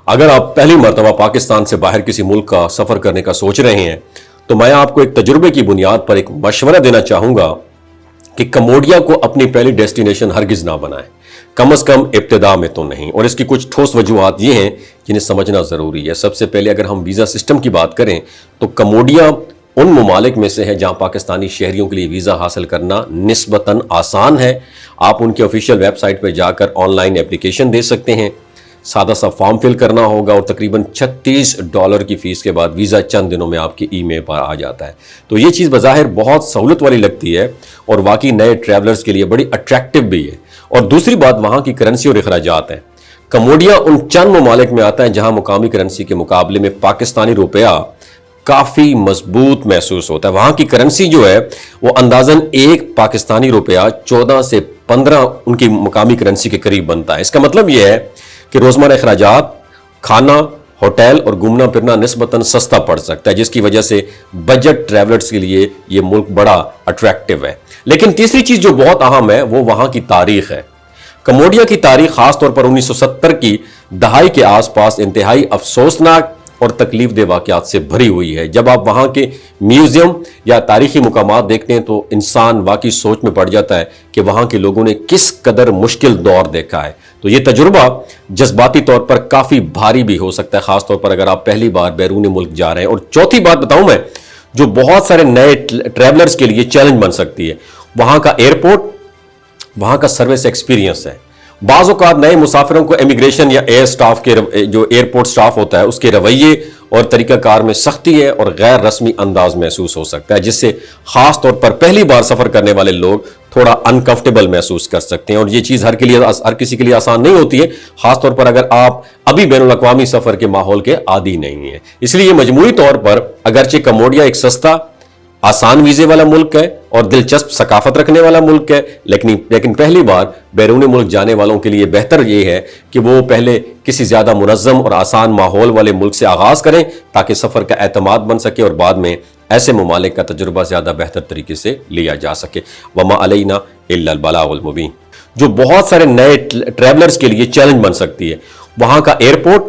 اگر آپ پہلی مرتبہ پاکستان سے باہر کسی ملک کا سفر کرنے کا سوچ رہے ہیں تو میں آپ کو ایک تجربے کی بنیاد پر ایک مشورہ دینا چاہوں گا کہ کمبوڈیا کو اپنی پہلی ڈیسٹینیشن ہرگز نہ بنائیں، کم از کم ابتدا میں تو نہیں۔ اور اس کی کچھ ٹھوس وجوہات یہ ہیں جنہیں سمجھنا ضروری ہے۔ سب سے پہلے اگر ہم ویزا سسٹم کی بات کریں تو کمبوڈیا ان ممالک میں سے ہے جہاں پاکستانی شہریوں کے لیے ویزا حاصل کرنا نسبتاً آسان ہے۔ آپ ان کے آفیشیل ویب سائٹ پہ جا کر آن لائن اپلیکیشن دے سکتے ہیں، سادہ سا فارم فل کرنا ہوگا اور تقریباً $36 کی فیس کے بعد ویزا چند دنوں میں آپ کی ای میل پر آ جاتا ہے۔ تو یہ چیز بظاہر بہت سہولت والی لگتی ہے اور واقعی نئے ٹریولرز کے لیے بڑی اٹریکٹیو بھی ہے۔ اور دوسری بات وہاں کی کرنسی اور اخراجات ہیں۔ کمبوڈیا ان چند ممالک میں آتا ہے جہاں مقامی کرنسی کے مقابلے میں پاکستانی روپیہ کافی مضبوط محسوس ہوتا ہے۔ وہاں کی کرنسی جو ہے وہ اندازاً ایک پاکستانی روپیہ 14 سے 15 ان کی مقامی کرنسی کے قریب بنتا ہے۔ اس کا مطلب یہ ہے کہ روزمرہ اخراجات، کھانا، ہوٹل اور گھومنا پھرنا نسبتاً سستا پڑ سکتا ہے، جس کی وجہ سے بجٹ ٹریولرز کے لیے یہ ملک بڑا اٹریکٹیو ہے۔ لیکن تیسری چیز جو بہت اہم ہے وہ وہاں کی تاریخ ہے۔ کمبوڈیا کی تاریخ خاص طور پر 1970 کی دہائی کے آس پاس انتہائی افسوسناک اور تکلیف دہ واقعات سے بھری ہوئی ہے۔ جب آپ وہاں کے میوزیم یا تاریخی مقامات دیکھتے ہیں تو انسان واقعی سوچ میں پڑ جاتا ہے کہ وہاں کے لوگوں نے کس قدر مشکل دور دیکھا ہے۔ تو یہ تجربہ جذباتی طور پر کافی بھاری بھی ہو سکتا ہے، خاص طور پر اگر آپ پہلی بار بیرون ملک جا رہے ہیں۔ اور چوتھی بات بتاؤں میں جو بہت سارے نئے ٹریولرز کے لیے چیلنج بن سکتی ہے، وہاں کا ایئرپورٹ، وہاں کا سروس ایکسپیرینس ہے۔ بعض اوقات نئے مسافروں کو امیگریشن یا ایئر سٹاف کے جو ایئرپورٹ سٹاف ہوتا ہے اس کے رویے اور طریقہ کار میں سختی ہے اور غیر رسمی انداز محسوس ہو سکتا ہے، جس سے خاص طور پر پہلی بار سفر کرنے والے لوگ تھوڑا انکمفرٹیبل محسوس کر سکتے ہیں۔ اور یہ چیز ہر کسی کے لیے آسان نہیں ہوتی ہے، خاص طور پر اگر آپ ابھی بین الاقوامی سفر کے ماحول کے عادی نہیں ہیں۔ اس لیے مجموعی طور پر اگرچہ کمبوڈیا ایک سستا، آسان ویزے والا ملک ہے اور دلچسپ ثقافت رکھنے والا ملک ہے، لیکن پہلی بار بیرون ملک جانے والوں کے لیے بہتر یہ ہے کہ وہ پہلے کسی زیادہ منظم اور آسان ماحول والے ملک سے آغاز کریں تاکہ سفر کا اعتماد بن سکے اور بعد میں ایسے ممالک کا تجربہ زیادہ بہتر طریقے سے لیا جا سکے۔ وما علینا الا البلاغ المبین۔ جو بہت سارے نئے ٹریولرز کے لیے چیلنج بن سکتی ہے، وہاں کا ایئرپورٹ،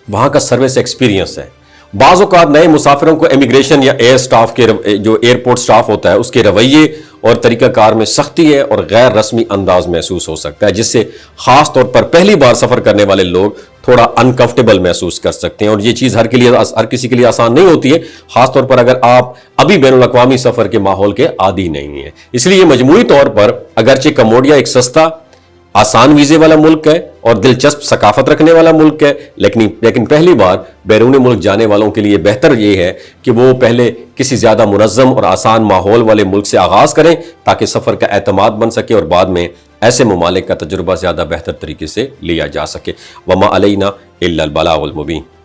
وہاں کا سروس ایکسپیرینس ہے۔ بعض اوقات نئے مسافروں کو امیگریشن یا ایئر سٹاف کے جو ایئرپورٹ سٹاف ہوتا ہے اس کے رویے اور طریقہ کار میں سختی ہے اور غیر رسمی انداز محسوس ہو سکتا ہے، جس سے خاص طور پر پہلی بار سفر کرنے والے لوگ تھوڑا انکمفرٹیبل محسوس کر سکتے ہیں۔ اور یہ چیز ہر کسی کے لیے آسان نہیں ہوتی ہے، خاص طور پر اگر آپ ابھی بین الاقوامی سفر کے ماحول کے عادی نہیں ہیں۔ اس لیے مجموعی طور پر اگرچہ کمبوڈیا ایک سستا، آسان ویزے والا ملک ہے اور دلچسپ ثقافت رکھنے والا ملک ہے، لیکن پہلی بار بیرون ملک جانے والوں کے لیے بہتر یہ ہے کہ وہ پہلے کسی زیادہ منظم اور آسان ماحول والے ملک سے آغاز کریں تاکہ سفر کا اعتماد بن سکے اور بعد میں ایسے ممالک کا تجربہ زیادہ بہتر طریقے سے لیا جا سکے۔ وما علینا الا البلاغ المبین۔